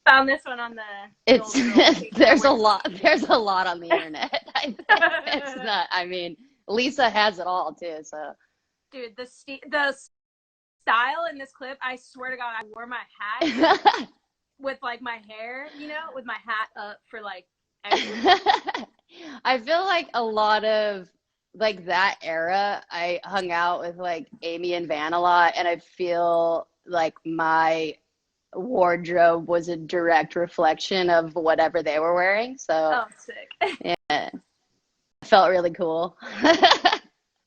Found this one on the It's old girl page there's a network. lot there's a lot on the internet. It's not, I mean, Lisa has it all too, so Dude, the style in this clip, I swear to God, I wore my hat with like my hair, with my hat up for like everything. I feel like a lot of like that era, I hung out with like Amy and Van a lot, and I feel like my wardrobe was a direct reflection of whatever they were wearing. So Oh, sick. yeah, it felt really cool.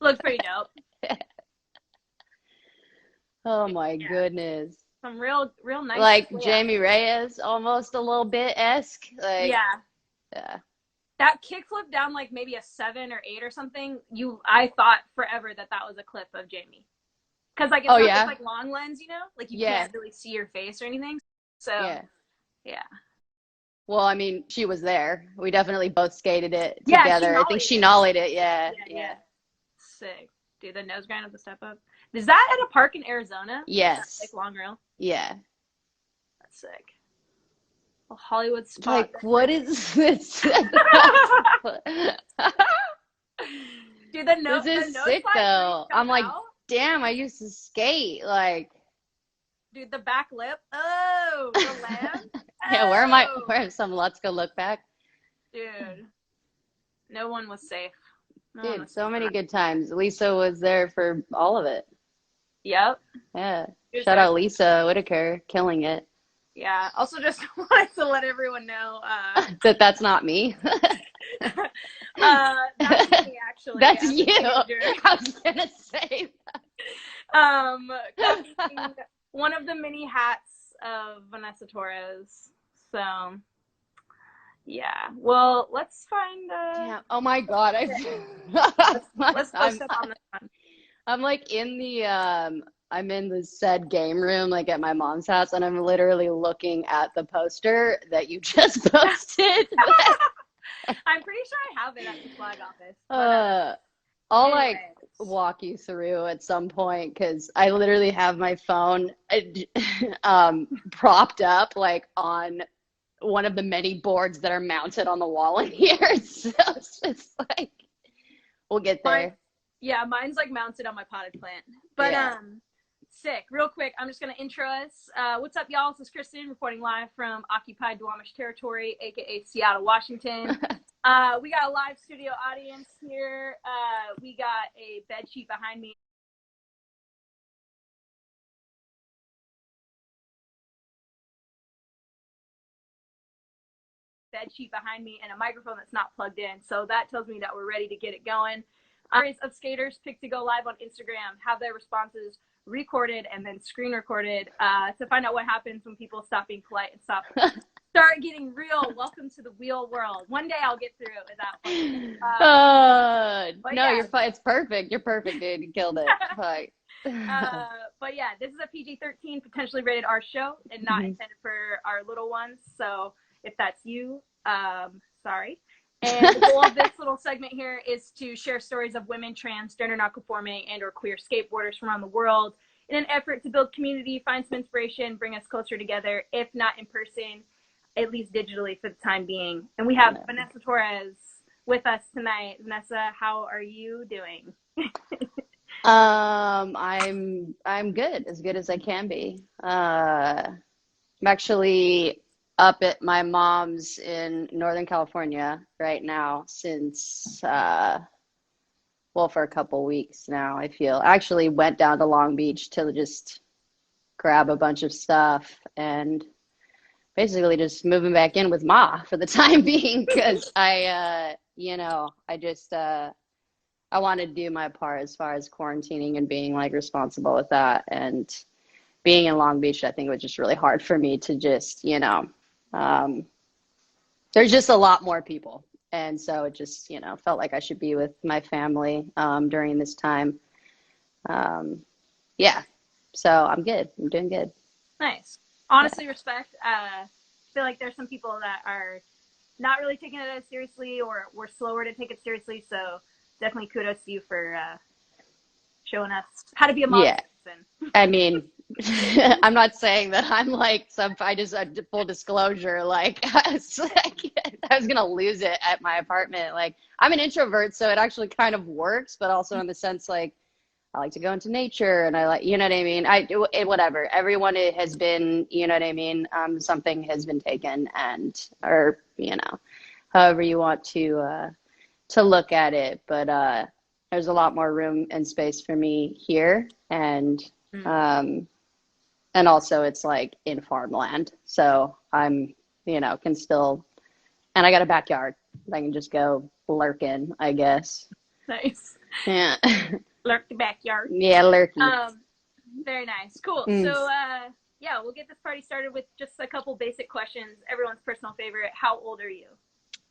Looked pretty dope. Oh my Yeah, goodness. some real nice Like flair. Jamie Reyes, almost a little bit esque. Like, Yeah, yeah. that kickflip down like maybe a 7 or 8 or something. I thought forever that was a clip of Jamie, because like Oh it's yeah, like long lens, like you yeah, can't really see your face or anything. So yeah. yeah, Well, I mean, she was there. We definitely both skated it yeah, she together. I think nollied she it. nollied it. Yeah, Yeah, yeah, yeah. sick. Dude, the nose grind of the step up. Is that at a park in Arizona? That like Yes. long rail? Yeah. That's sick. A Hollywood spot. Like, what is this? Dude, This the is nose sick slide really though. I'm showed like, out. damn, I used to skate. Like, Dude, the back lip. Oh, the lamb. yeah, Oh, where some Let's Go Look Back? dude, no one was safe. No one Dude, was safe so for many that. good times. Lisa was there for all of it. Yep. Yeah. He was Shout there. out Lisa Whitaker, killing it. Yeah. Also, just wanted to let everyone know. That's not me. That's me actually. That's As a you. teenager. I was gonna say. Copying one of the mini hats of Vanessa Torres. So yeah. Well, let's find. Damn. Oh my God. Let's I'm post up on this one. I'm like I'm in the said game room like at my mom's house, and I'm literally looking at the poster that you just posted. I'm pretty sure I have it at the flag office. But I'll like anyways. walk you through at some point because I literally have my phone propped up like on one of the many boards that are mounted on the wall in here. So it's just like we'll get Mine, there. yeah, mine's like mounted on my potted plant. But Yeah. sick. Real quick, I'm just gonna intro us. What's up, y'all? This is Kristen reporting live from occupied Duwamish territory, aka Seattle, Washington. We got a live studio audience here. We got a bed sheet behind me. And a microphone that's not plugged in. So that tells me that we're ready to get it going. Of skaters picked to go live on Instagram, have their responses recorded and then screen recorded to find out what happens when people stop being polite and start getting real. Welcome to the real world. One day I'll get through it without funny. No, yeah. you're fine. It's perfect. You're perfect, dude. You killed it. Like, But yeah, this is a PG-13 potentially rated R show and not intended for our little ones. So if that's you, sorry. And the goal of this little segment here is to share stories of women, trans, gender non-conforming, and or queer skateboarders from around the world in an effort to build community, find some inspiration, bring us closer together, if not in person, at least digitally for the time being. And we have Vanessa Torres with us tonight. Vanessa, how are you doing? I'm good as I can be. I'm actually up at my mom's in Northern California right now since well, for a couple weeks now, I feel. I actually went down to Long Beach to just grab a bunch of stuff and basically just moving back in with Ma for the time being because I just I want to do my part as far as quarantining and being like responsible with that. And being in Long Beach, I think it was just really hard for me to just, there's just a lot more people. And so it just, felt like I should be with my family during this time. Yeah. So I'm good. I'm doing good. Nice. Honestly, respect. I feel like there's some people that are not really taking it as seriously or were slower to take it seriously. So definitely kudos to you for showing us how to be a model Yeah. person. I mean, I'm not saying that I'm like I just, full disclosure, like, I was gonna lose it at my apartment. Like, I'm an introvert, so it actually kind of works, but also in the sense, like, I like to go into nature and I like, you know what I mean? Whatever. Everyone has been, you know what I mean? Something has been taken or, however you want to look at it. But, there's a lot more room and space for me here. And also it's like in farmland. So I'm, can still, and I got a backyard. I can just go lurking, I guess. Nice. Yeah. Lurk the backyard. Yeah, lurky. Very nice. Cool. So, yeah, we'll get this party started with just a couple basic questions. Everyone's personal favorite. How old are you?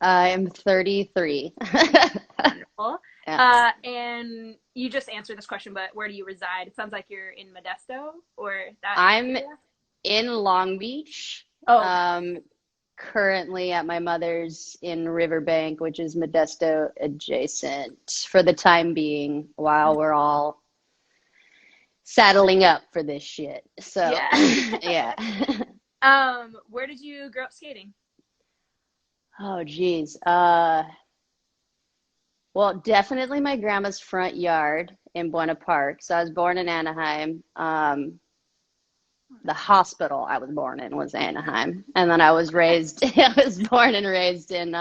I'm 33. Wonderful. Yeah. And you just answered this question, but where do you reside? It sounds like you're in Modesto or that I'm area? in Long Beach. Oh. Currently at my mother's in Riverbank, which is Modesto adjacent for the time being, while we're all saddling up for this shit. So, yeah. Where did you grow up skating? Oh, geez. Well, definitely my grandma's front yard in Buena Park. So I was born in Anaheim. The hospital I was born in was Anaheim, and then I was born and raised in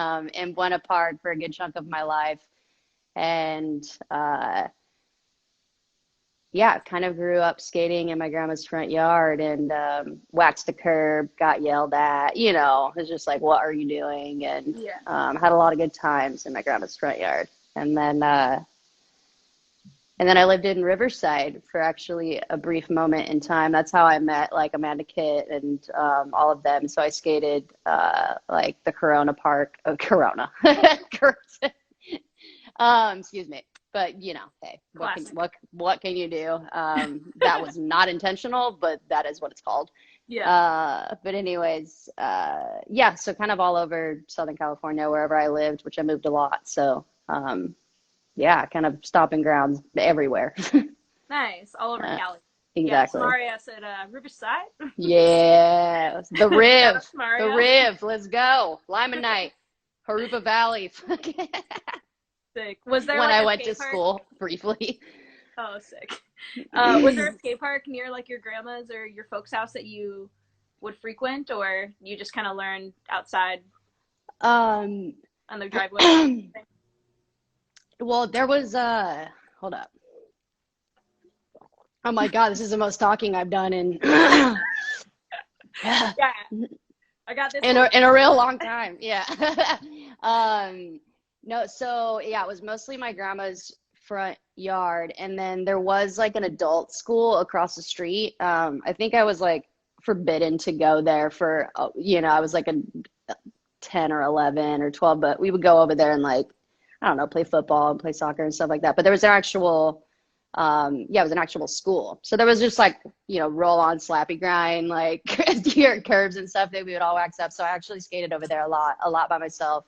Buena Park for a good chunk of my life, and yeah, kind of grew up skating in my grandma's front yard and waxed the curb, got yelled at, it was just like, what are you doing? And had a lot of good times in my grandma's front yard. And then I lived in Riverside for actually a brief moment in time. That's how I met like Amanda Kitt and all of them. So I skated like the Corona Park of Corona. Excuse me. But hey, what can you do? That was not intentional, but that is what it's called. Yeah. But anyways, yeah, so kind of all over Southern California, wherever I lived, which I moved a lot. So yeah, kind of stomping grounds everywhere. Nice. All over Cali. Exactly. Yeah, Samarias at Riverside. Yeah. The Riv. Let's go. Limonite. Harupa Valley. Sick. Was there when like I went to school briefly. Oh, sick. Was there a skate park near like your grandma's or your folks' house that you would frequent, or you just kind of learned outside on the driveway? Well, there was hold up. Oh my God, this is the most talking I've done in yeah. I got this in a real long time. Yeah. No, so yeah, it was mostly my grandma's front yard, and then there was like an adult school across the street. I think I was like forbidden to go there for I was like a 10 or 11 or 12, but we would go over there and like, I don't know, play football and play soccer and stuff like that. But there was an actual it was an actual school. So there was just like, roll on, slappy grind, like curves and stuff that we would all wax up. So I actually skated over there a lot by myself.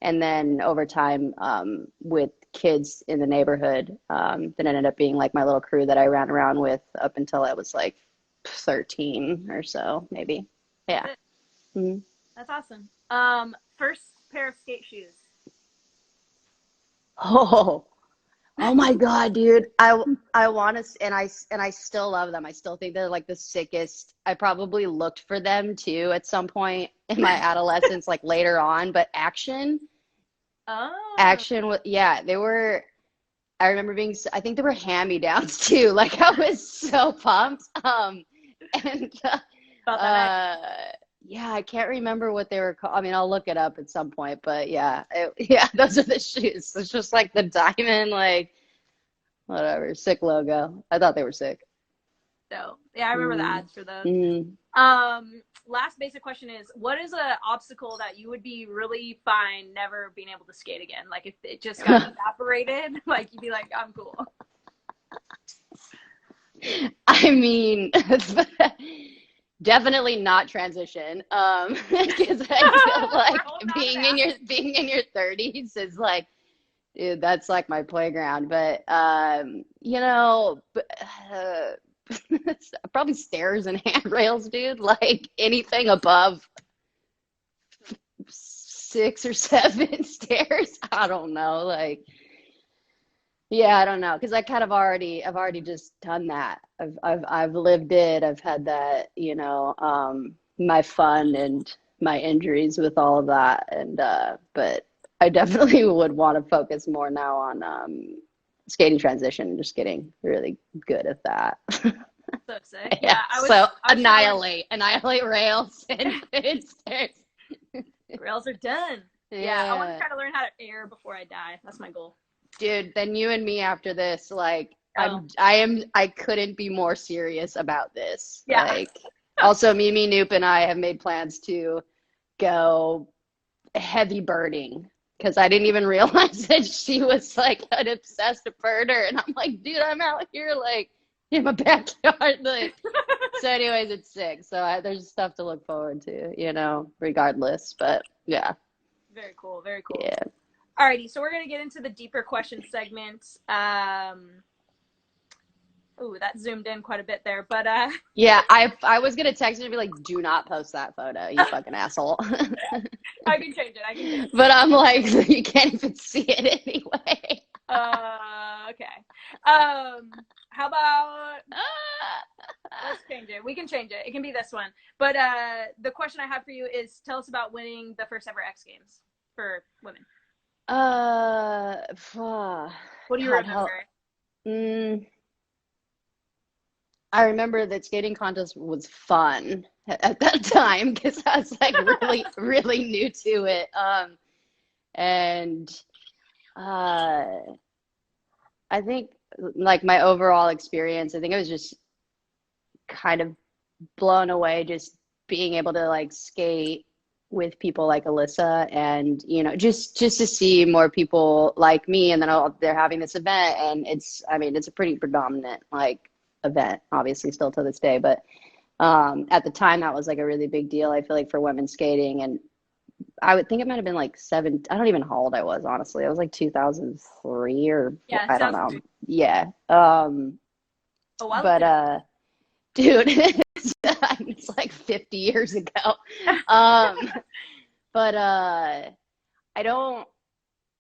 And then over time, with kids in the neighborhood, that ended up being like my little crew that I ran around with up until I was like 13 or so, maybe. Yeah. Mm-hmm. That's awesome. First pair of skate shoes. Oh my God, dude. I want to, and I still love them. I still think they're like the sickest. I probably looked for them too at some point in my adolescence, like later on, but Action they were, I remember I think they were hand-me-downs too. Like I was so pumped. Yeah, I can't remember what they were called. I mean, I'll look it up at some point, but yeah, those are the shoes. It's just like the diamond, like whatever, sick logo. I thought they were sick. So yeah, I remember the ads for those. Mm. Last basic question is, what is an obstacle that you would be really fine never being able to skate again? Like if it just got evaporated, like you'd be like, I'm cool. I mean, definitely not transition. Because I feel like being in your 30s is like Dude, that's like my playground. But you know, probably stairs and handrails, dude. Like anything above 6 or 7 stairs. I don't know. Like, yeah, I don't know. Because I kind of I've already just done that. I've lived it. I've had that, my fun and my injuries with all of that. And but I definitely would want to focus more now on skating transition, just getting really good at that. So sick. Yeah. Yeah, So I was trying to annihilate rails and stairs. learn. Rails are done. Yeah, I want to Yeah. try to learn how to air before I die. That's my goal. Dude, then you and me after this, like Oh, I couldn't be more serious about this. yeah. Like also Mimi Noop and I have made plans to go heavy birding because I didn't even realize that she was like an obsessed birder. And I'm like, dude, I'm out here like in my backyard. Like, so anyways, it's sick. So there's stuff to look forward to, regardless. But yeah, Very cool. Very cool. yeah. Alrighty, so we're gonna get into the deeper question segment. Ooh, that zoomed in quite a bit there, but Yeah, I was gonna text you and be like, do not post that photo, you fucking asshole. I can change it. I can change it. But I'm like, you can't even see it anyway. Okay. How about let's change it. We can change it. It can be this one. But the question I have for you is, tell us about winning the first ever X Games for women. What do you God, remember? I remember that skating contest was fun at that time because I was like really, really new to it. And I think like my overall experience, I think I was just kind of blown away just being able to like skate with people like Alyssa and just to see more people like me, and then they're having this event, and it's a pretty predominant like event, obviously still to this day, but at the time that was like a really big deal, I feel like, for women skating. And I would think it might have been like I don't even know how old I was, honestly. I was like 2003 or Yeah, I don't sounds know. great. Yeah. A while But ago. dude, it's like 50 years ago. Um, but I don't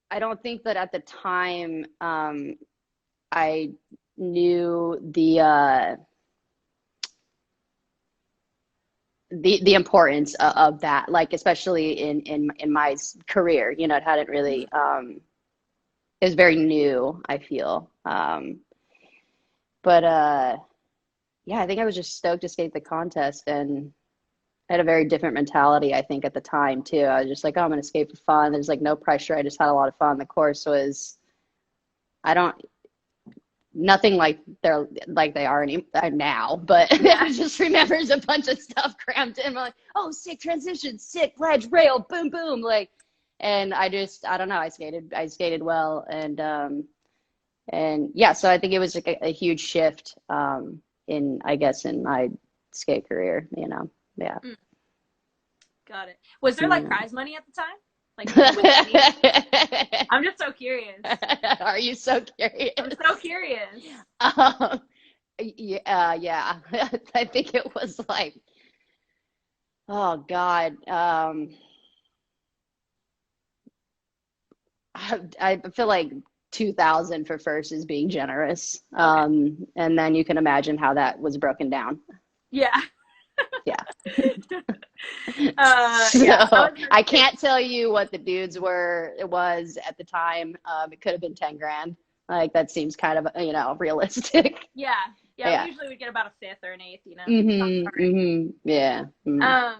I don't think that at the time I knew the importance of that, like especially in my career. It hadn't really it was very new, I feel. But yeah, I think I was just stoked to skate the contest, and I had a very different mentality, I think, at the time too. I was just like, oh, I'm gonna skate for fun. There's like no pressure. I just had a lot of fun. The course was, I don't, nothing like they are now, but Yeah. I just remembers a bunch of stuff crammed in. I'm like, oh, sick transition, sick ledge, rail, boom, boom, like, and I don't know. I skated well, and yeah, so I think it was like a huge shift I guess, in my skate career. Yeah. Mm, got it. Was there like Mm. prize money at the time? Like, did you win money? I'm just so curious. Are you so curious? I'm so curious. Um, yeah. I think it was like, oh God. I feel like 2000 for first is being generous. Okay. And then you can imagine how that was broken down. Yeah. Yeah. Yeah. So I was I can't tell you what the dudes it was at the time. It could have been 10 grand. Like that seems kind of, realistic. Yeah. Yeah. Yeah. We usually would get about a fifth or an eighth, Yeah. Yeah.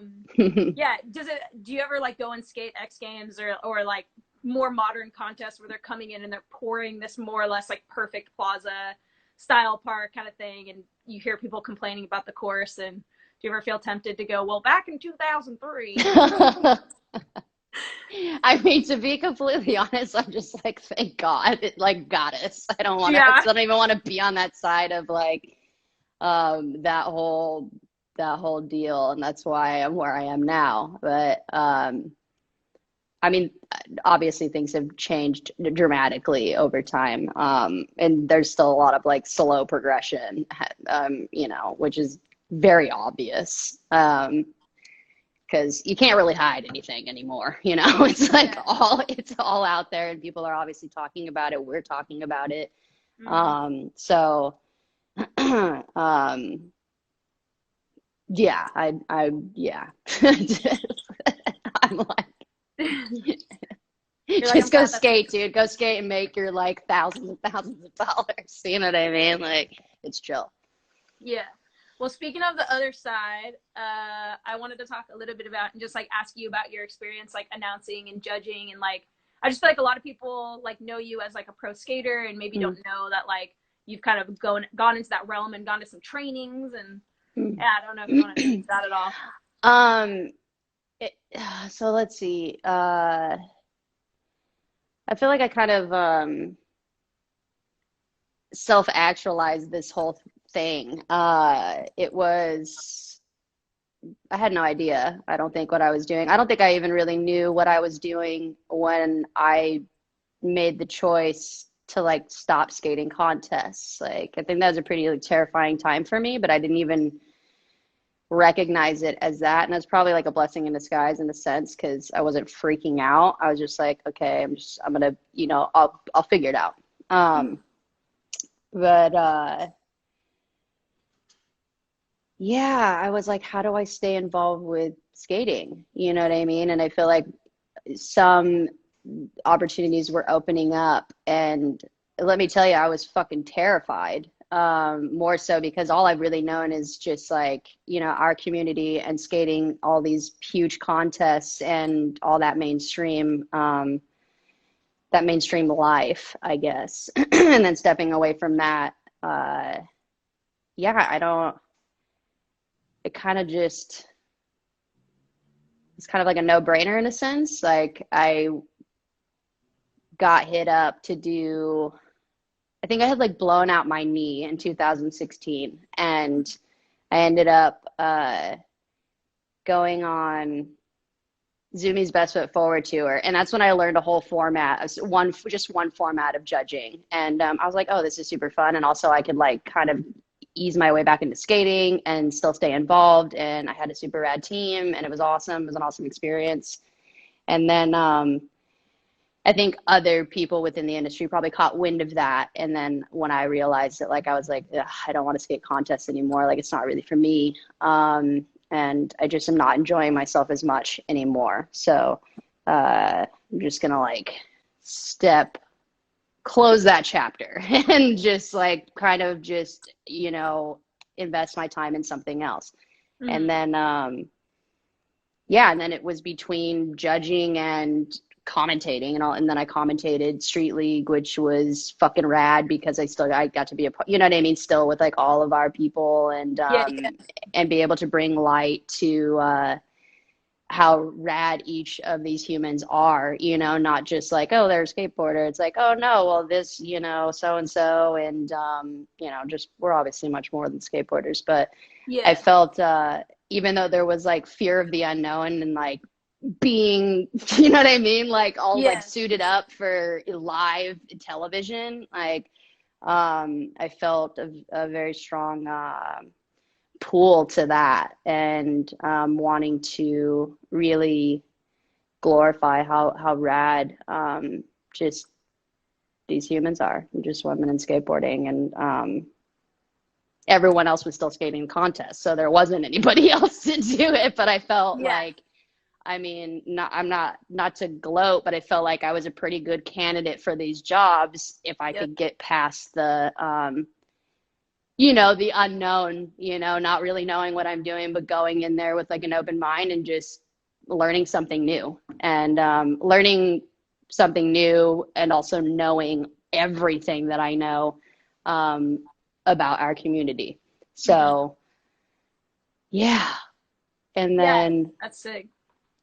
Do you ever like go and skate X Games or like more modern contests where they're coming in and they're pouring this more or less like perfect plaza style park kind of thing, and you hear people complaining about the course, and do you ever feel tempted to go, well, back in 2003? I mean, to be completely honest, I'm just like, thank God, it like got us. Yeah. I don't even want to be on that side of like that whole deal, and that's why I'm where I am now. But I mean, obviously things have changed dramatically over time. And there's still a lot of like slow progression, you know, which is very obvious. Because you can't really hide anything anymore, you know. It's like it's all out there, and people are obviously talking about it. We're talking about it. So yeah, yeah. I'm like, just go skate, dude. Go skate and make your like thousands of dollars. You know what I mean? Like, it's chill. Yeah. Well, speaking of the other side, I wanted to talk a little bit about and just like ask you about your experience like announcing and judging, and like I just feel like a lot of people like know you as like a pro skater and maybe don't know that like you've kind of gone into that realm and gone to some trainings, and yeah, I don't know if you want to speak to that at all. It, so let's see. I feel like I kind of self-actualized this whole thing. It was, I had no idea, I don't think, what I was doing. I don't think I even really knew what I was doing when I made the choice to like stop skating contests. Like, I think that was a pretty like terrifying time for me, but I didn't even recognize it as that. And that's probably like a blessing in disguise in a sense, because I wasn't freaking out. I was just like, okay, I'm gonna, you know, I'll figure it out. But yeah, I was like, how do I stay involved with skating? You know what I mean? And I feel like some opportunities were opening up, and let me tell you, I was fucking terrified. More so because all I've really known is just like, you know, our community and skating all these huge contests and all that mainstream life, I guess. And then stepping away from that, yeah, I don't, it kind of just, it's kind of like a no-brainer in a sense. Like, I got hit up to do, I think I had like blown out my knee in 2016, and I ended up going on Zumi's Best Foot Forward tour, and that's when I learned a whole format, just one format of judging, and I was like, oh, this is super fun, and also I could like kind of ease my way back into skating and still stay involved, and I had a super rad team, and it was awesome. It was an awesome experience. And then I think other people within the industry probably caught wind of that, and then when I realized it, like, I was like, I don't want to skate contests anymore, like, it's not really for me. And I just am not enjoying myself as much anymore. So I'm just gonna like close that chapter and just like kind of just, you know, invest my time in something else. And then yeah, and then it was between judging and commentating and all, and then I commentated Street League, which was fucking rad because I got to be a, you know what I mean, still with like all of our people, and and be able to bring light to how rad each of these humans are, you know, not just like, oh, they're a skateboarder. It's like, oh no, well, this, you know, so and so, and you know, just, we're obviously much more than skateboarders. But I felt even though there was like fear of the unknown and like being, you know what I mean, like all like suited up for live television, like I felt a very strong pull to that, and wanting to really glorify how rad just these humans are, just women in skateboarding. And everyone else was still skating contests, so there wasn't anybody else to do it. But I felt like, I mean, I'm not to gloat, but I felt like I was a pretty good candidate for these jobs if I could get past the you know, the unknown, you know, not really knowing what I'm doing, but going in there with like an open mind and just learning something new, and learning something new, and also knowing everything that I know about our community. So yeah. And then that's sick.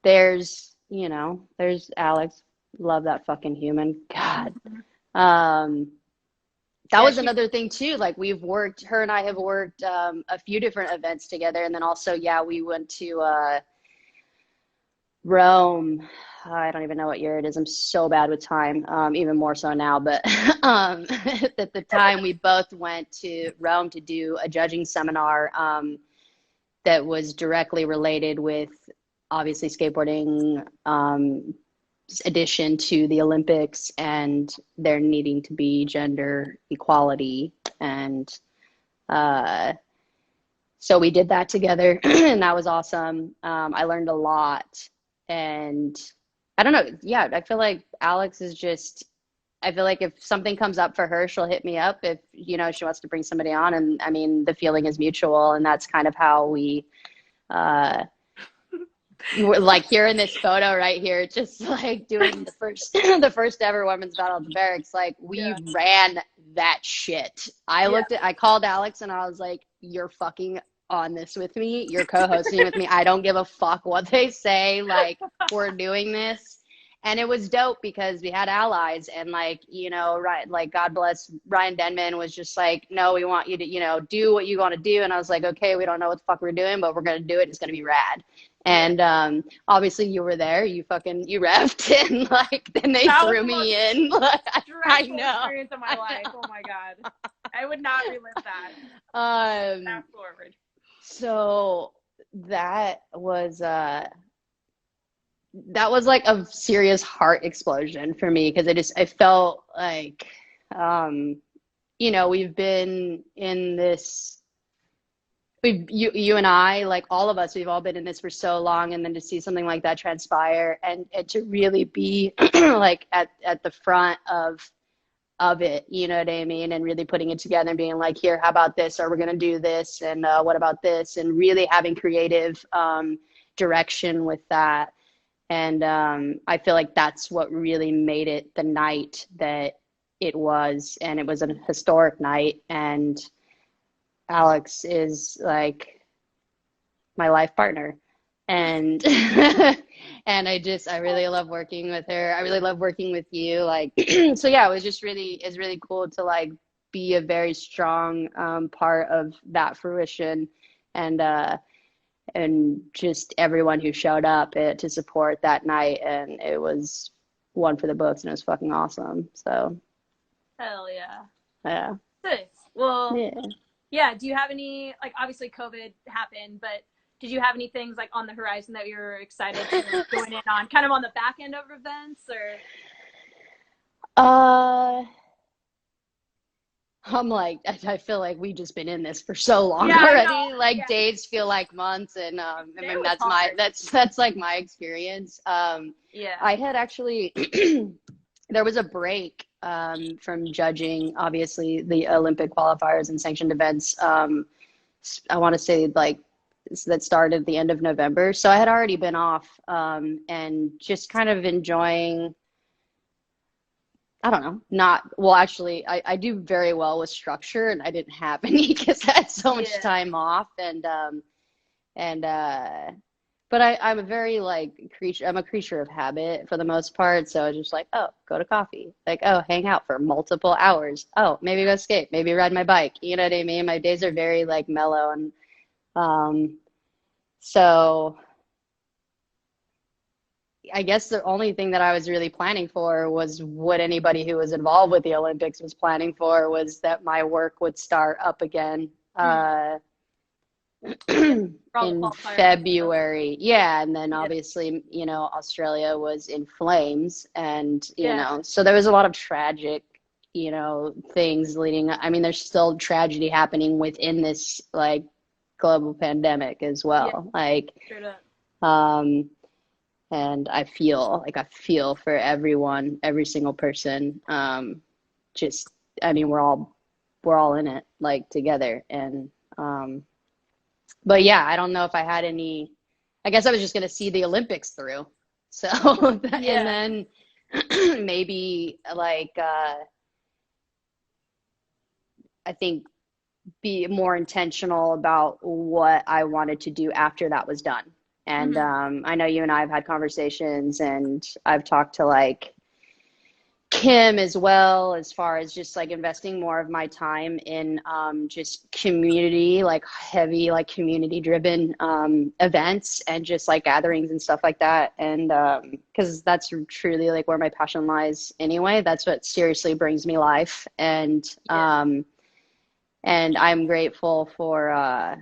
There's, you know, there's Alex. Love that fucking human. God. That was another thing too. Like, her and I have worked a few different events together. And then also, we went to Rome I don't even know what year it is. I'm so bad with time, even more so now. But at the time, we both went to Rome to do a judging seminar that was directly related with obviously skateboarding addition to the Olympics and there needing to be gender equality. And so we did that together, and that was awesome. I learned a lot. And I don't know. Yeah, I feel like Alex is just, I feel like if something comes up for her, she'll hit me up if, you know, she wants to bring somebody on. And I mean, the feeling is mutual. And that's kind of how we, like here in this photo right here, just like doing the first, the first ever women's battle at the barracks. Like we ran that shit. I called Alex and I was like, you're fucking on this with me. You're co-hosting with me. I don't give a fuck what they say. Like we're doing this. And it was dope because we had allies and like, you know, right. Like God bless Ryan Denman was just like, no, we want you to, you know, do what you want to do. And I was like, okay, we don't know what the fuck we're doing, but we're going to do it. It's going to be rad. And obviously you were there, you reffed and like then they threw me in. Like, I know. Experience of my life. Oh my God. I would not relive that. Fast forward. So that was like a serious heart explosion for me because I felt like you know, we've been in this you and I, like all of us, we've all been in this for so long, and then to see something like that transpire and to really be like at the front of it, you know what I mean, and really putting it together and being like, here, how about this, or we're gonna do this, and what about this, and really having creative direction with that. And I feel like that's what really made it the night that it was, and it was a historic night. And Alex is like my life partner, and and I really love working with her. I really love working with you. Like, so yeah, it's really cool to like be a very strong part of that fruition, and just everyone who showed up to support that night, and it was one for the books, and it was fucking awesome. So hell yeah. Yeah. Nice. Well, Yeah. yeah, do you have any, like, obviously COVID happened, but did you have any things like on the horizon that you were excited to join in on, kind of on the back end of events, or? I'm like, I feel like we've just been in this for so long Yeah, already. Like days feel like months, and I mean that's like my experience. Yeah. I had actually there was a break from judging, obviously, the Olympic qualifiers and sanctioned events. I want to say like that started at the end of November. So I had already been off and just kind of enjoying, I don't know, actually, I do very well with structure, and I didn't have any because I had so much time off. But I'm a very I'm a creature of habit for the most part. So I was just like, oh, go to coffee. Like, oh, hang out for multiple hours. Oh, maybe go skate, maybe ride my bike. You know what I mean? My days are very like mellow. And so I guess the only thing that I was really planning for was what anybody who was involved with the Olympics was planning for, was that my work would start up again. In February. Yeah. And then obviously, you know, Australia was in flames, and, you know, so there was a lot of tragic, you know, things leading. I mean, there's still tragedy happening within this like global pandemic as well. Like, and I feel for everyone, every single person. Just, I mean, we're all in it like together. And, but yeah, I don't know if I had any, I guess I was just going to see the Olympics through. So, and then maybe like, I think be more intentional about what I wanted to do after that was done. And I know you and I have had conversations, and I've talked to like him as well, as far as just like investing more of my time in just community, like heavy, like community driven events and just like gatherings and stuff like that. And because that's truly like where my passion lies anyway. That's what seriously brings me life. And I'm grateful for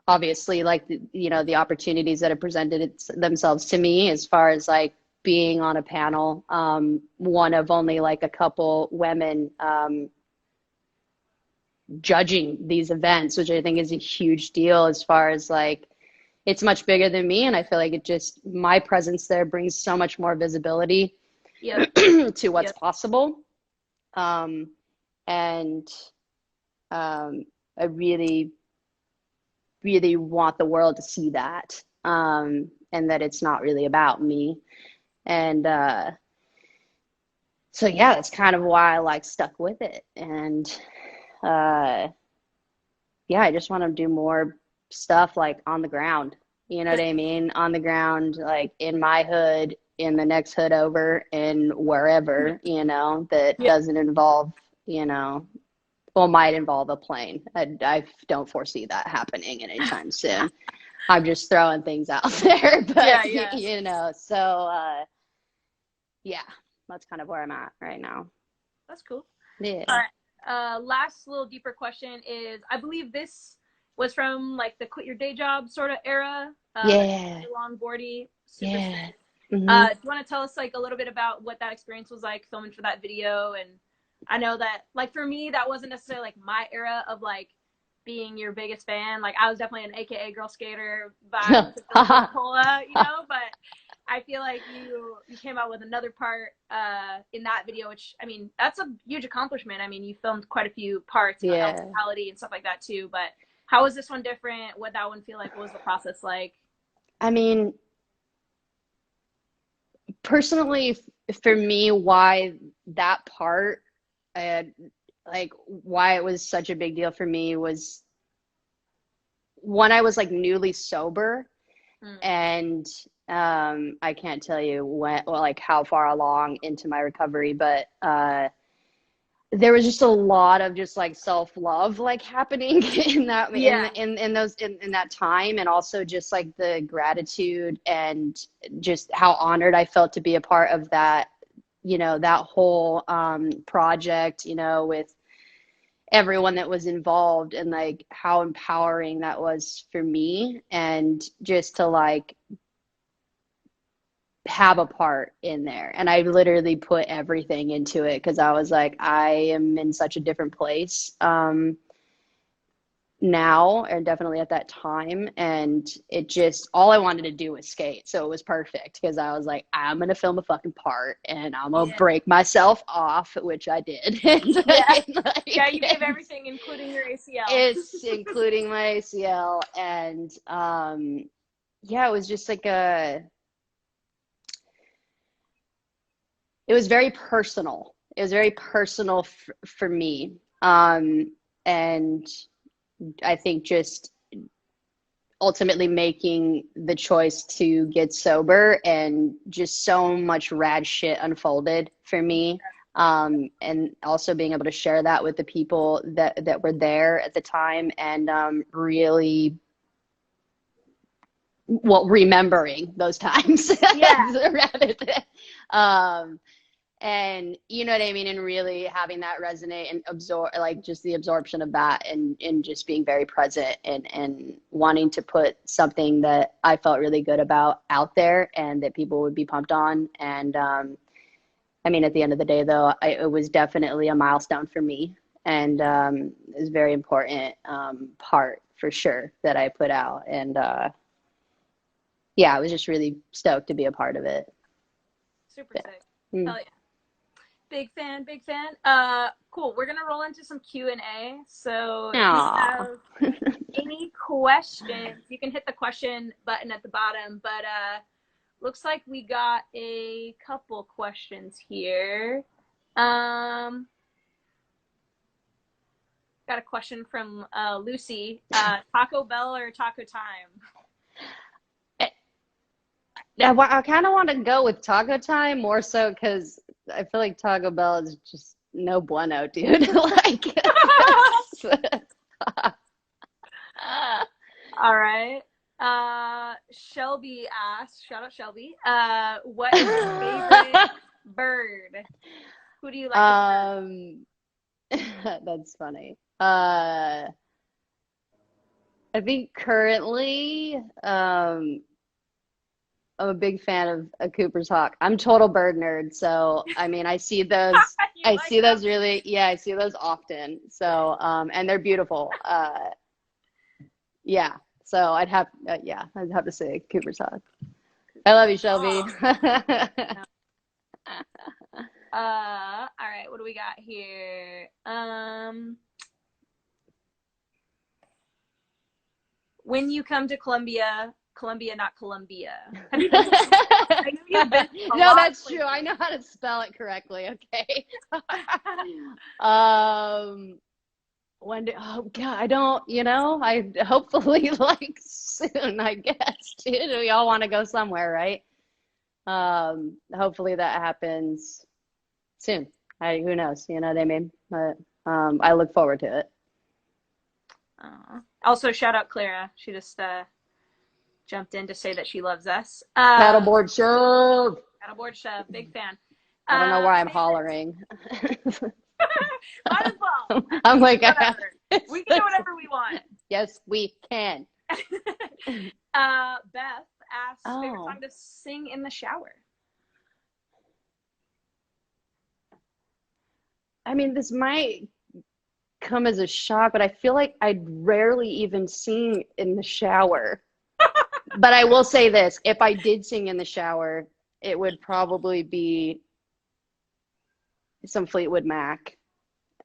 obviously like the opportunities that have presented themselves to me, as far as like being on a panel, one of only like a couple women judging these events, which I think is a huge deal, as far as like it's much bigger than me, and I feel like my presence there brings so much more visibility to what's possible. And I really, really want the world to see that, and that it's not really about me. And so yeah, that's kind of why I like stuck with it. And yeah, I just want to do more stuff like on the ground. You know what I mean? On the ground, like in my hood, in the next hood over, and wherever, that doesn't involve, well, might involve a plane. I don't foresee that happening anytime soon. I'm just throwing things out there, but so yeah, that's kind of where I'm at right now. That's cool. Yeah. All right. Last little deeper question is, I believe this was from like the quit your day job sort of era. Longboardy. Super sick. Do you want to tell us like a little bit about what that experience was like filming for that video? And I know that like for me, that wasn't necessarily like my era of like being your biggest fan. Like I was definitely an AKA girl skater vibe to Cola, but I feel like you came out with another part in that video, which, I mean, that's a huge accomplishment. I mean, you filmed quite a few parts about hospitality and stuff like that too, but how was this one different? What that one feel like? What was the process like? I mean, personally, for me, why that part, like why it was such a big deal for me was when I was like newly sober, and I can't tell you like how far along into my recovery, but there was just a lot of just like self-love like happening in that in that time, and also just like the gratitude and just how honored I felt to be a part of that, that whole project, with everyone that was involved, and like how empowering that was for me, and just to like have a part in there. And I literally put everything into it, because I was like, I am in such a different place now, and definitely at that time, and it just, all I wanted to do was skate. So it was perfect, because I was like, I'm gonna film a fucking part and I'm gonna break myself off, which I did. You gave everything, including your ACL. It's including my ACL. And it was just like it was very personal. It was very personal for me. And I think just ultimately making the choice to get sober, and just so much rad shit unfolded for me. And also being able to share that with the people that were there at the time, and really, well, remembering those times rather than and you know what I mean, and really having that resonate and absorb, like just the absorption of that, and just being very present, and wanting to put something that I felt really good about out there, and that people would be pumped on. And I mean, at the end of the day though, it was definitely a milestone for me, and it was a very important part for sure that I put out. And I was just really stoked to be a part of it. Super sick. Hell yeah. Big fan. Cool. We're gonna roll into some Q&A. So if you have any questions, you can hit the question button at the bottom. But looks like we got a couple questions here. Got a question from Lucy. Taco Bell or Taco Time? I kind of want to go with Taco Time, more so because I feel like Taco Bell is just no bueno, dude. Like, All right. Shelby asked, shout out Shelby, what is your favorite bird? Who do you like as a bird? That's funny. I think currently, I'm a big fan of a Cooper's Hawk. I'm total bird nerd, so I mean, I see those. You I like see them? those really. Yeah, I see those often. So, and they're beautiful. Yeah. So yeah, I'd have to say Cooper's Hawk. I love you, Shelby. Oh. All right, what do we got here? When you come to Columbia, not Columbia. Have you been? I know you've been a No, lot that's places. true. I know how to spell it correctly. Okay. When do, oh God, I don't, I hopefully like soon, I guess, dude. We all want to go somewhere, right? Hopefully that happens soon. Who knows? You know what I mean? But I look forward to it. Also, shout out Clara. She just jumped in to say that she loves us. Paddleboard shove. Paddleboard shove, big fan. I don't know why I'm Favorite- hollering. Might as well. I'm like, Whatever. We can do whatever we want. yes, we can. Beth asks, favorite Oh. time to sing in the shower. I mean, this might come as a shock, but I feel like I'd rarely even sing in the shower. But I will say this, if I did sing in the shower, it would probably be some Fleetwood Mac.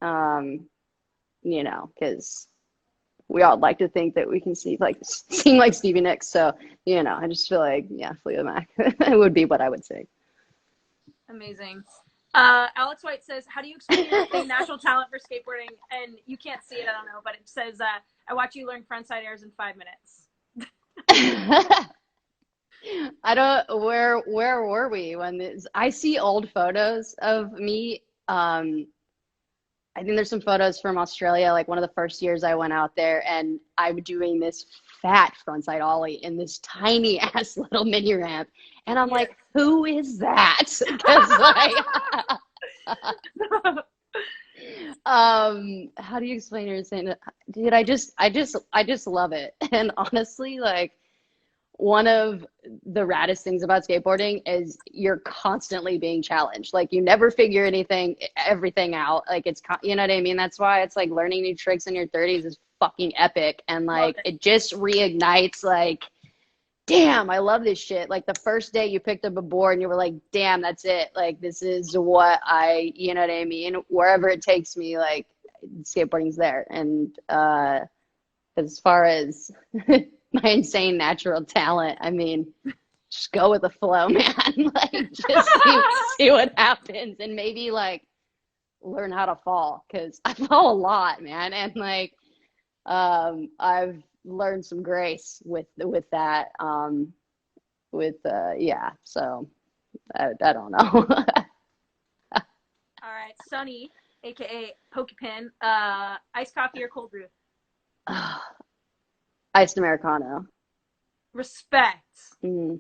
Because we all like to think that we can sing like Stevie Nicks. So, I just feel like, yeah, Fleetwood Mac would be what I would say. Amazing. Alex White says, how do you explain your national talent for skateboarding? And you can't see it, I don't know, but it says, I watch you learn frontside airs in 5 minutes. I don't, where were we when this, I see old photos of me. I think there's some photos from Australia, like one of the first years I went out there, and I'm doing this fat frontside ollie in this tiny ass little mini ramp. And I'm like, who is that? Because like, how do you explain your saying? Dude, I just love it. And honestly, like, one of the raddest things about skateboarding is you're constantly being challenged. Like, you never figure everything out. Like, you know what I mean? That's why it's like learning new tricks in your 30s is fucking epic. And like, it just reignites, like, damn, I love this shit. Like, the first day you picked up a board and you were like, damn, that's it. Like, this is what you know what I mean? Wherever it takes me, like, skateboarding's there. And as far as my insane natural talent, I mean, just go with the flow, man. Like, just see what happens, and maybe like learn how to fall, because I fall a lot, man. And like, I've learned some grace with that. Yeah. So I don't know. All right, Sunny, aka Pokepin, iced coffee or cold brew? Iced Americano. Respect. Mm.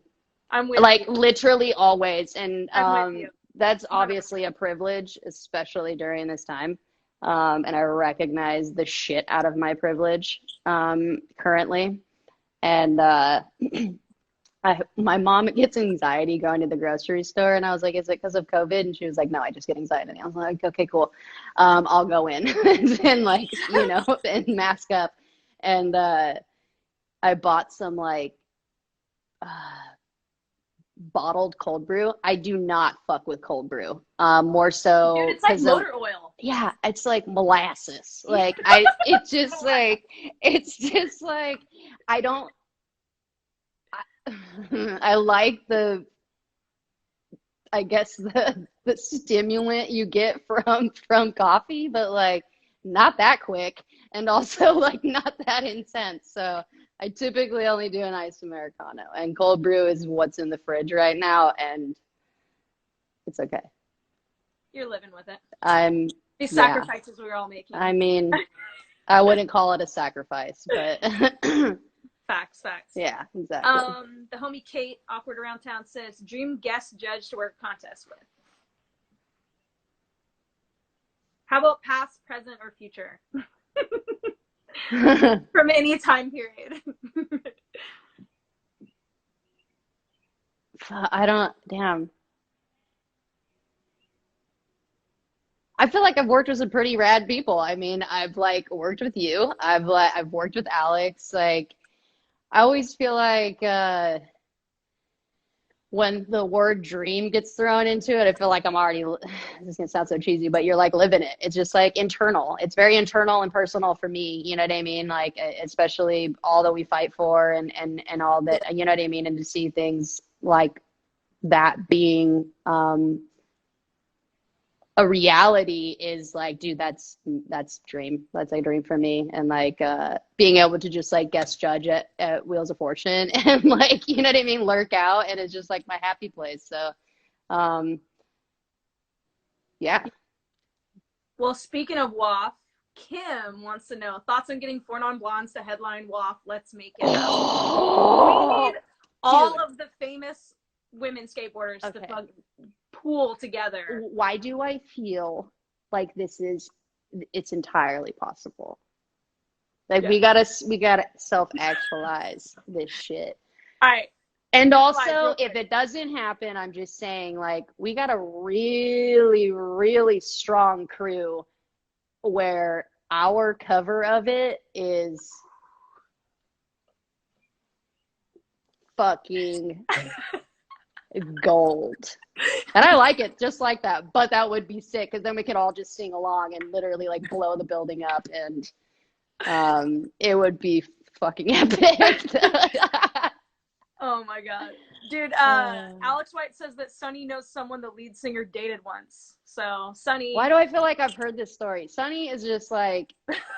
I'm with like you. literally always, and I'm with you. that's obviously a privilege, especially during this time. And I recognize the shit out of my privilege currently. And my mom gets anxiety going to the grocery store, and I was like, is it because of COVID? And she was like, no, I just get anxiety. And I was like, okay, cool. I'll go in and like, and mask up. And I bought some like bottled cold brew. I do not fuck with cold brew. More so, dude, it's like motor oil. Yeah, it's like molasses. Like it's just like I don't. I like I guess the stimulant you get from coffee, but like not that quick, and also like not that intense. So I typically only do an iced Americano, and cold brew is what's in the fridge right now, and it's okay. You're living with it. I'm, These yeah. sacrifices we're all making. I mean, I wouldn't call it a sacrifice, but Facts. yeah, exactly. The homie Kate, awkward around town, says dream guest judge to work contest with. How about past, present, or future? From any time period. Damn. I feel like I've worked with some pretty rad people. I mean, I've like worked with you. I've worked with Alex. Like, I always feel like when the word dream gets thrown into it, I feel like I'm already, this is gonna sound so cheesy, but you're like living it. It's just like internal. It's very internal and personal for me. You know what I mean? Like, especially all that we fight for and all that, you know what I mean? And to see things like that being a reality is like, dude, that's dream. That's a dream for me. And like being able to just like guest judge at Wheels of Fortune and like, you know what I mean, lurk out, and it's just like my happy place. So yeah. Well, speaking of WAF, Kim wants to know thoughts on getting 4 non-blondes to headline WAF. Let's make it. Oh, we need all of the famous women skateboarders to pool together. Why do I feel like it's entirely possible? Like we gotta self-actualize this shit. All right. And also, if it doesn't happen, I'm just saying, like, we got a really, really strong crew where our cover of it is fucking gold. And I like it just like that, but that would be sick because then we could all just sing along and literally like blow the building up, and it would be fucking epic. Oh my god, dude. Alex White says that Sonny knows someone the lead singer dated once. So Sonny, why do I feel like I've heard this story? Sonny is just like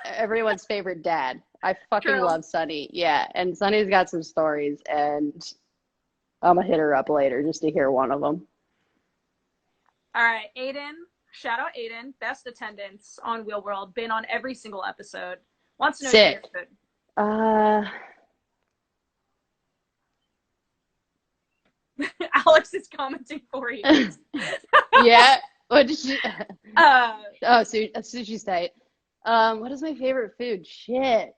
everyone's favorite dad. I fucking love Sonny. Yeah, and Sonny's got some stories, and I'm gonna hit her up later just to hear one of them. All right, Aiden. Shout out Aiden. Best attendance on Wheel World. Been on every single episode. Wants to know your favorite food. Alex is commenting for you. Yeah. What did she? Sushi state. What is my favorite food? Shit.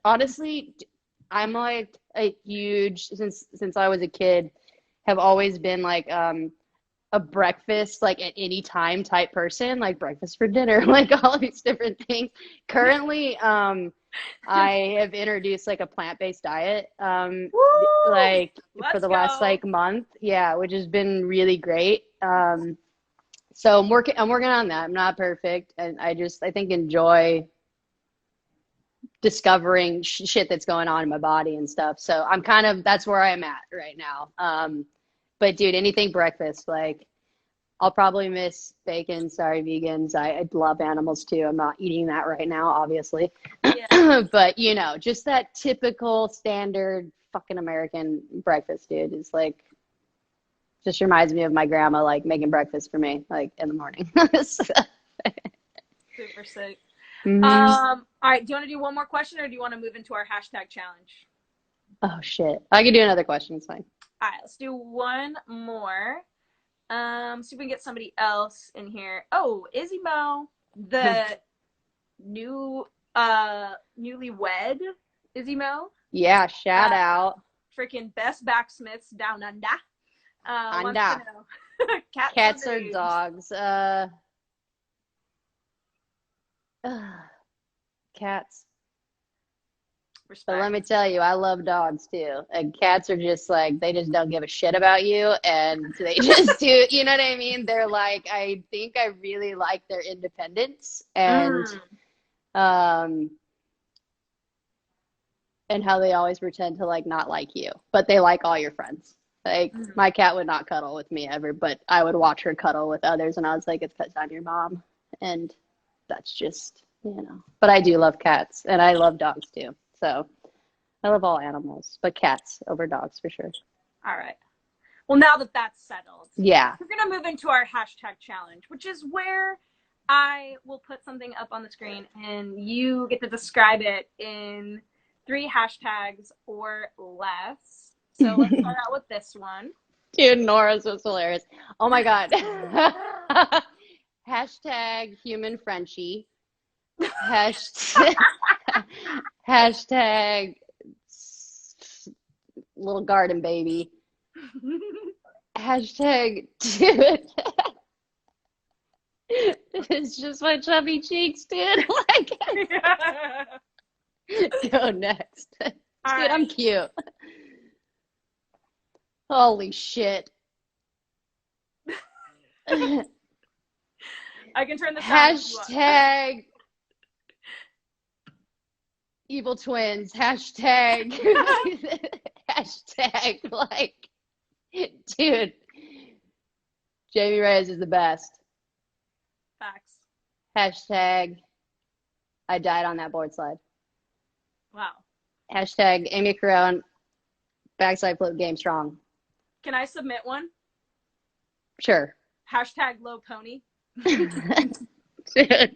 Honestly, I'm like a huge since I was a kid, have always been like a breakfast like at any time type person, like breakfast for dinner, like all these different things. Currently, I have introduced like a plant-based diet like for the last like month. Yeah, which has been really great. So I'm working on that. I'm not perfect, and I think enjoy discovering shit that's going on in my body and stuff. So that's where I'm at right now. But dude, anything breakfast, like I'll probably miss bacon. Sorry, vegans. I love animals too. I'm not eating that right now, obviously. Yeah. But you know, just that typical standard fucking American breakfast, dude, is like, just reminds me of my grandma like making breakfast for me, like in the morning. Super sick. Mm-hmm. All right, do you want to do one more question, or do you want to move into our hashtag challenge? Oh shit, I can do another question. It's fine. All right, let's do one more. See if we can get somebody else in here. Oh, Izzy Mo, the newlywed Izzy Mo. Yeah, shout out. Freaking best backsmiths down under. Cats or dogs? Cats. Respect. But let me tell you, I love dogs too. And cats are just like, they just don't give a shit about you, and they just do, you know what I mean? They're like, I think I really like their independence and how they always pretend to like not like you, but they like all your friends. Like my cat would not cuddle with me ever, but I would watch her cuddle with others, and I was like, it's because I'm your mom, and that's just, you know. But I do love cats, and I love dogs too. So I love all animals, but cats over dogs for sure. All right. Well, now that that's settled, Yeah. we're going to move into our hashtag challenge, which is where I will put something up on the screen and you get to describe it in 3 hashtags or less. So let's start out with this one. Dude, Nora's was hilarious. Oh my God. Hashtag human Frenchie. Hashtag, hashtag little garden baby. Hashtag dude. It's just my chubby cheeks, dude. Like, go next. Dude, right. I'm cute. Holy shit. I can turn this down. Hashtag evil twins. Hashtag hashtag like, dude, Jamie Reyes is the best. Facts. Hashtag I died on that board slide. Wow. Hashtag Amy Carone backside flip game strong. Can I submit one? Sure. Hashtag low pony. Dude.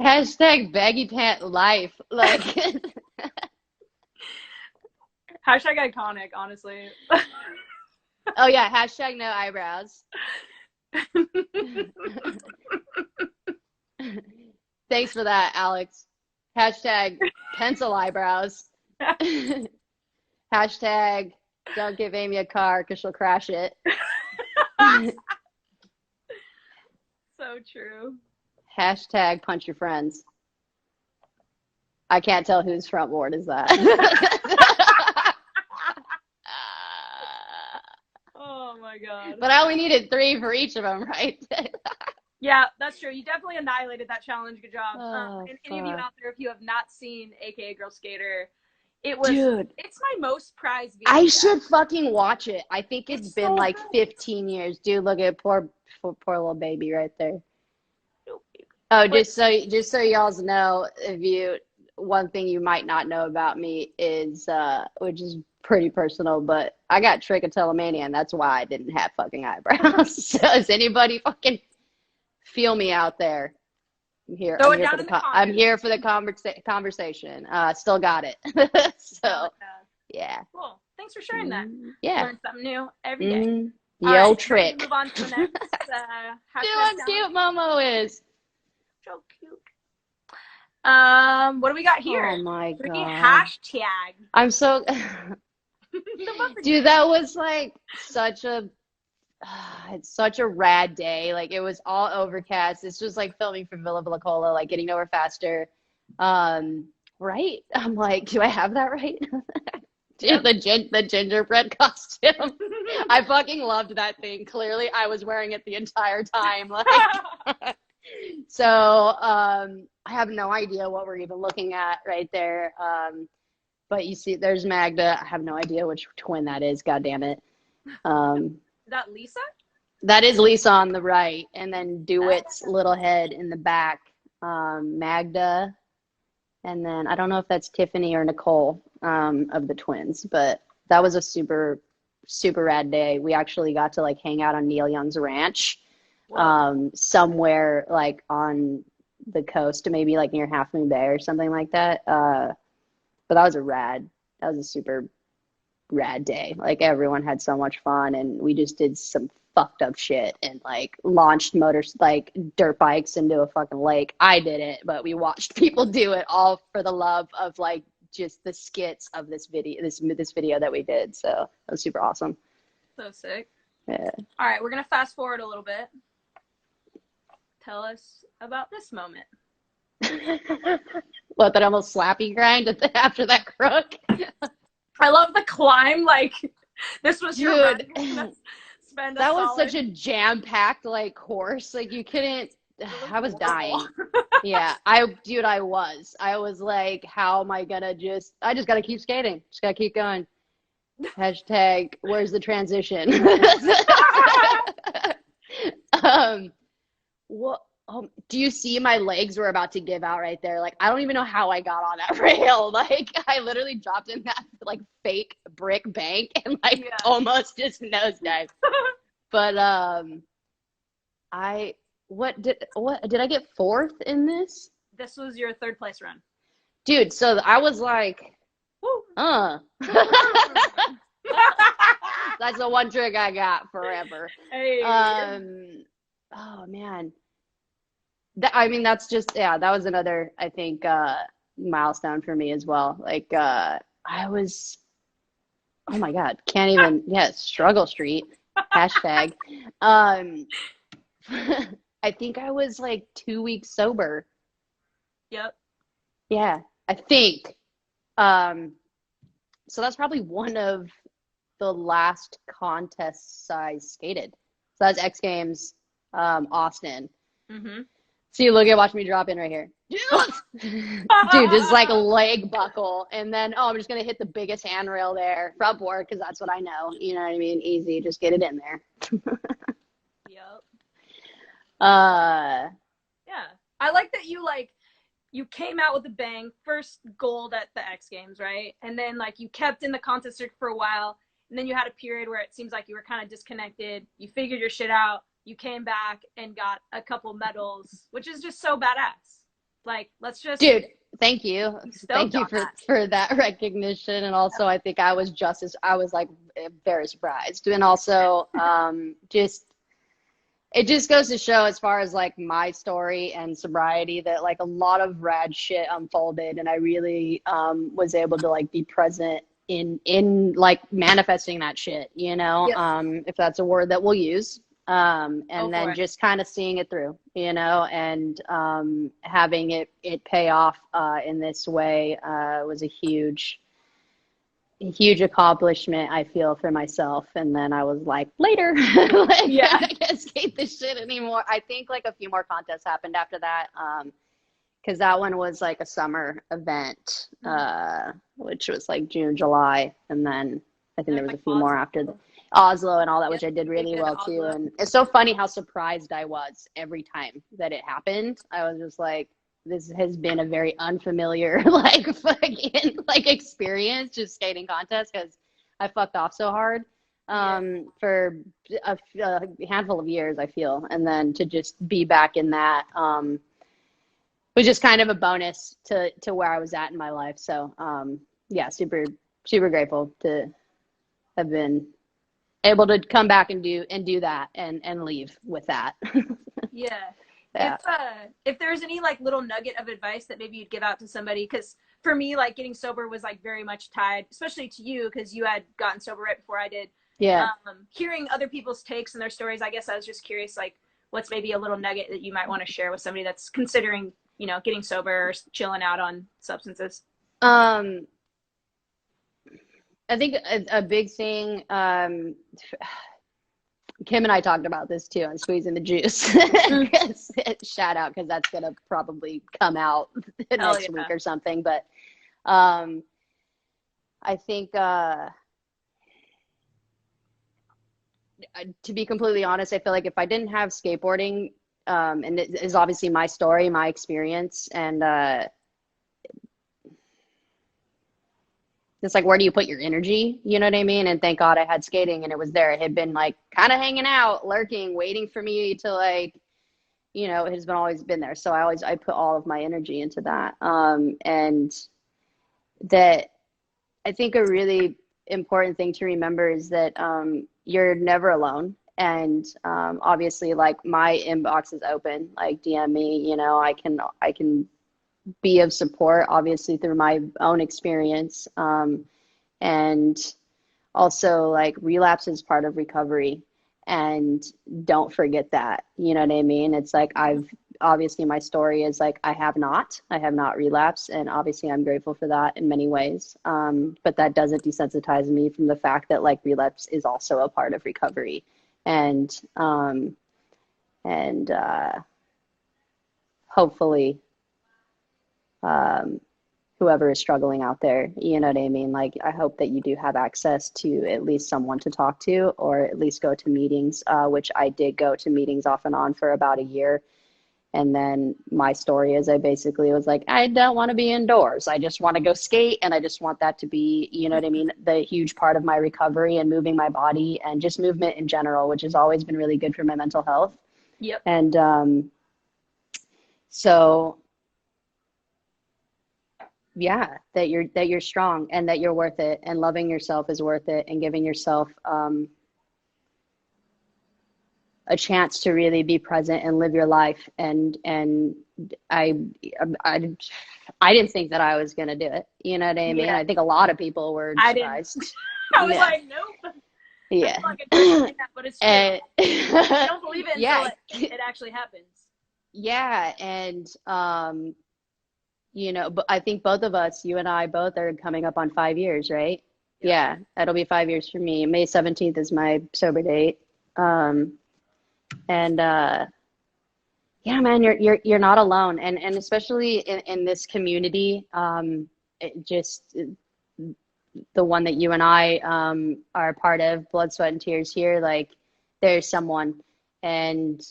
Hashtag baggy pant life. Like Hashtag iconic, honestly. oh yeah, hashtag no eyebrows. Thanks for that, Alex. Hashtag pencil eyebrows. Hashtag don't give Amy a car because she'll crash it. So true. Hashtag punch your friends. I can't tell whose front board is that. Oh my God. But I only needed 3 for each of them, right? Yeah, that's true. You definitely annihilated that challenge. Good job. Oh, and any of you fuck. out there, if you have not seen AKA Girl Skater, it was. Dude, it's my most prized video. I should fucking watch it. I think it's been so like good. 15 years. Dude, look at poor little baby right there. No, Oh, but, just so y'all know, one thing you might not know about me is, which is pretty personal, but I got trichotillomania, and that's why I didn't have fucking eyebrows. So does anybody fucking feel me out there? I'm here. Throw I'm it here down for in the the I'm here for the conversation. Still got it. So yeah. Cool. Thanks for sharing that. Yeah. Learn something new every day. Yo, All right, trick. Move on to the next. Dude, how cute Momo is. So cute. What do we got here? Oh my 3 God. hashtags. I'm so dude, that was like it's such a rad day. Like it was all overcast. It's just like filming for Villa Villacola, like getting nowhere faster. Right? I'm like, do I have that right? Dude, the gingerbread costume. I fucking loved that thing. Clearly I was wearing it the entire time. Like so I have no idea what we're even looking at right there. But you see there's Magda. I have no idea which twin that is, god damn it. Is that Lisa? That is Lisa on the right, and then DeWitt's little head in the back. Magda, and then I don't know if that's Tiffany or Nicole of the twins, but that was a super rad day. We actually got to like hang out on Neil Young's ranch, somewhere like on the coast, maybe like near Half Moon Bay or something like that. But that was a super rad day. Like everyone had so much fun, and we just did some fucked up shit and like launched dirt bikes into a fucking lake. I did it, but we watched people do it all for the love of like just the skits of this video that we did. So it was super awesome. So sick. Yeah. All right, we're gonna fast forward a little bit. Tell us about this moment. What, that almost slappy grind after that crook? I love the climb. Like this was your run. That was such a jam-packed like course. Like you couldn't. I was dying. Yeah, I was like, how am I gonna I just gotta keep skating. Just gotta keep going. Hashtag where's the transition? What? do you see my legs were about to give out right there? Like, I don't even know how I got on that rail. Like, I literally dropped in that like fake brick bank and like Yeah. almost just nosedived. But what did I get fourth in this? This was your third place run. Dude, so I was like, Woo. That's the one trick I got forever. Hey. Oh man. I mean, that's just, yeah, that was another, I think, milestone for me as well. Like, I was, oh my God, can't even, yeah, struggle street, hashtag. I think I was like 2 weeks sober. Yep. Yeah, I think. So that's probably one of the last contests I skated. So that's X Games, Austin. Mm-hmm. See, watch me drop in right here. Dude, just like a leg buckle. And then, I'm just going to hit the biggest handrail there, front board, because that's what I know. You know what I mean? Easy. Just get it in there. Yep. Yeah. I like that you came out with a bang, first gold at the X Games, right? And then like you kept in the contest circuit for a while. And then you had a period where it seems like you were kind of disconnected. You figured your shit out. You came back and got a couple medals, which is just so badass. Like, let's just, dude, thank you. Thank you that. for that recognition. And also, I think I was like very surprised. And also, it just goes to show, as far as like my story and sobriety, that like a lot of rad shit unfolded, and I really was able to like be present in like manifesting that shit, you know, Yes. if that's a word that we'll use. And then just kind of seeing it through, you know, and having it pay off in this way was a huge accomplishment, I feel, for myself. And then I was like, later, like, Yeah. I can't skate this shit anymore. I think like a few more contests happened after that, because that one was like a summer event, which was like June, July, and then I think there was a few more after the Oslo and all that, which I did really well too. And it's so funny how surprised I was every time that it happened. I was just like, this has been a very unfamiliar like fucking like experience, just skating contests, because I fucked off so hard for a handful of years, I feel, and then to just be back in that was just kind of a bonus to where I was at in my life. So yeah, super grateful to have been able to come back and do that and leave with that. Yeah. Yeah. If there's any like little nugget of advice that maybe you'd give out to somebody, because for me, like getting sober was like very much tied, especially to you, because you had gotten sober right before I did. Yeah. Hearing other people's takes and their stories, I guess I was just curious, like what's maybe a little nugget that you might want to share with somebody that's considering, you know, getting sober or chilling out on substances. I think a big thing, Kim and I talked about this too on Squeezing the Juice. Shout out, because that's going to probably come out next week or something. But I think, to be completely honest, I feel like if I didn't have skateboarding, and it is obviously my story, my experience, and it's like, where do you put your energy? You know what I mean? And thank God I had skating, and it was there. It had been like kind of hanging out, lurking, waiting for me to like, you know, it has been always been there. So I put all of my energy into that. And that I think a really important thing to remember is that you're never alone. And obviously, like, my inbox is open. Like, DM me, you know, I can be of support, obviously, through my own experience. And also, like, relapse is part of recovery, and don't forget that, you know what I mean? It's like, obviously my story is like, I have not relapsed, and obviously I'm grateful for that in many ways. But that doesn't desensitize me from the fact that like relapse is also a part of recovery. And hopefully, whoever is struggling out there, you know what I mean? Like, I hope that you do have access to at least someone to talk to, or at least go to meetings, which I did go to meetings off and on for about a year. And then my story is I basically was like, I don't want to be indoors. I just want to go skate. And I just want that to be, you know what I mean? The huge part of my recovery and moving my body and just movement in general, which has always been really good for my mental health. Yep. And so yeah, that you're strong and that you're worth it, and loving yourself is worth it, and giving yourself a chance to really be present and live your life. And I I I didn't think that I was gonna do it. You know what I mean? Yeah. I think a lot of people were I didn't. surprised. I was Yeah. like, nope. Yeah. I feel like I don't believe that, but it's true. And, I don't believe it until yeah. it actually happens. Yeah, and you know, but I think both of us, you and I both are coming up on 5 years, right? Yep. Yeah, it'll be 5 years for me. May 17th is my sober date. And yeah, man, you're not alone. And especially in this community, it just the one that you and I are a part of, Blood, Sweat, and Tears here, like there's someone, and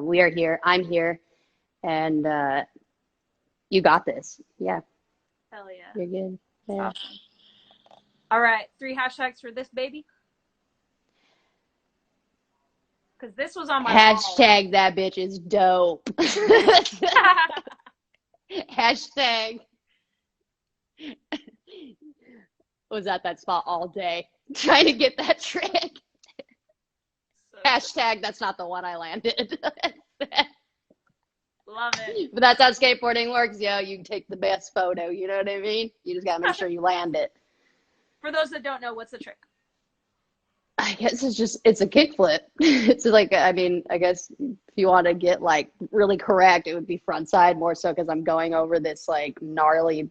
we are here. I'm here, and you got this. Yeah. Hell yeah. You're good. Yeah. Awesome. All right, 3 hashtags for this baby. Because this was on my Hashtag that bitch is dope. Hashtag was at that spot all day trying to get that trick. So, Hashtag that's not the one I landed. love it. But that's how skateboarding works, yo. You take the best photo, you know what I mean? You just gotta make sure you land it. For those that don't know, what's the trick? I guess it's a kickflip. It's like, I mean, I guess if you want to get like really correct, it would be front side more so because I'm going over this like gnarly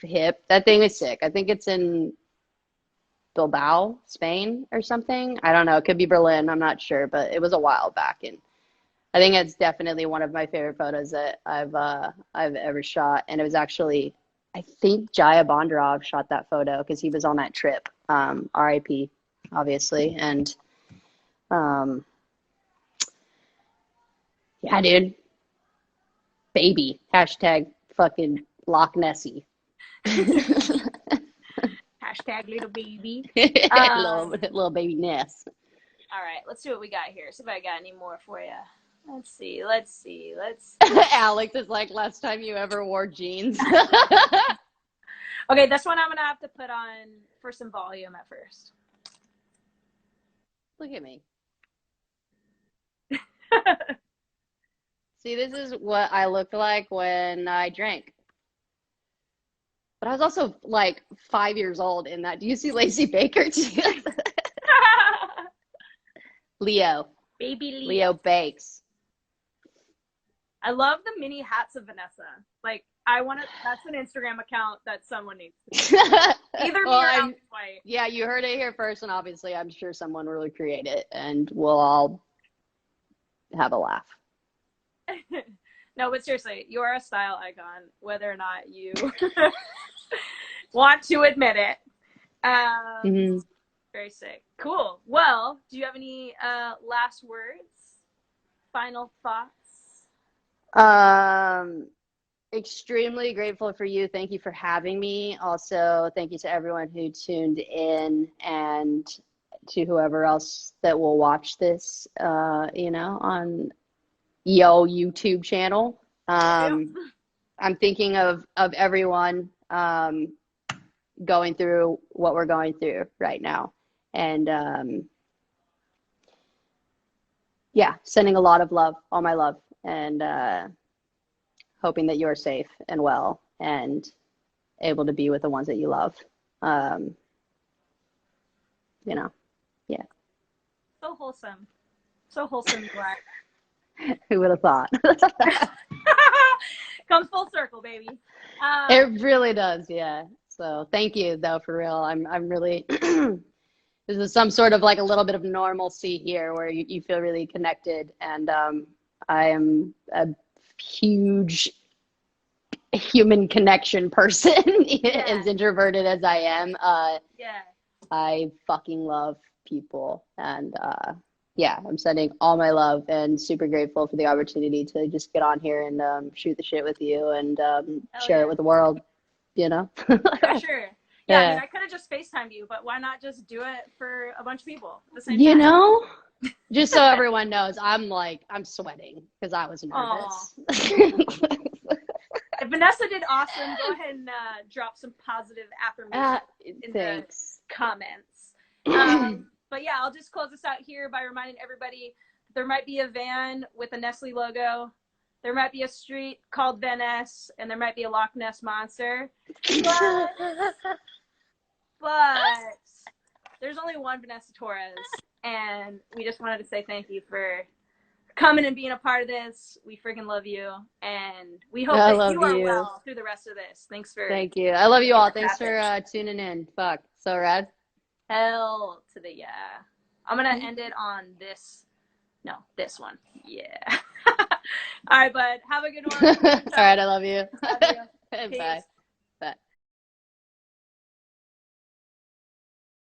hip. That thing is sick. I think it's in Bilbao, Spain or something. I don't know. It could be Berlin. I'm not sure, but it was a while back, and I think it's definitely one of my favorite photos that I've ever shot. And it was actually, I think Jaya Bondarov shot that photo because he was on that trip. RIP, obviously. And yeah, dude, baby. Hashtag fucking Loch Nessie. Hashtag little baby. Little baby Ness. All right, let's see what we got here. See if I got any more for you. Let's see. Alex is like, last time you ever wore jeans. Okay, this one I'm gonna have to put on for some volume at first. Look at me. See, this is what I looked like when I drank. But I was also like 5 years old in that. Do you see Lacey Baker? Leo. Baby Leo. Leo Bakes. I love the mini hats of Vanessa. Like, that's an Instagram account that someone needs to do. Either me or Alex White. Yeah, you heard it here first, and obviously I'm sure someone will create it, and we'll all have a laugh. No, but seriously, you are a style icon, whether or not you want to admit it. Very sick. Cool. Well, do you have any last words? Final thoughts? Extremely grateful for you. Thank you for having me. Also, thank you to everyone who tuned in, and to whoever else that will watch this, on YouTube channel. I'm thinking of everyone going through what we're going through right now. And sending a lot of love, all my love, and hoping that you're safe and well and able to be with the ones that you love. Yeah. So wholesome. So wholesome you are. Who would have thought? Comes full circle, baby. It really does, yeah. So thank you, though, for real. I'm really, this is some sort of like a little bit of normalcy here where you feel really connected. And I am a huge human connection person, as introverted as I am. I fucking love people. And yeah, I'm sending all my love and super grateful for the opportunity to just get on here and shoot the shit with you and Hell share yeah. it with the world, you know? For sure. Yeah, I mean, Yeah. I could have just FaceTimed you, but why not just do it for a bunch of people at the same You time? know, just so everyone knows, I'm sweating because I was Aw. nervous. If Vanessa did awesome, go ahead and drop some positive affirmation in the Thanks. comments. But yeah, I'll just close this out here by reminding everybody there might be a van with a Nestle logo. There might be a street called Van Ness, and there might be a Loch Ness monster. But there's only one Vanessa Torres, and we just wanted to say thank you for coming and being a part of this. We freaking love you, and we hope I that love you are you. well through the rest of this. Thanks for Thank you. I love you all. Thanks for tuning in. Fuck. So rad. hell to the yeah. I'm gonna end it on this. No, this one. Yeah. All right, bud. Have a good one. All right. I love you. Love you. Bye. Peace.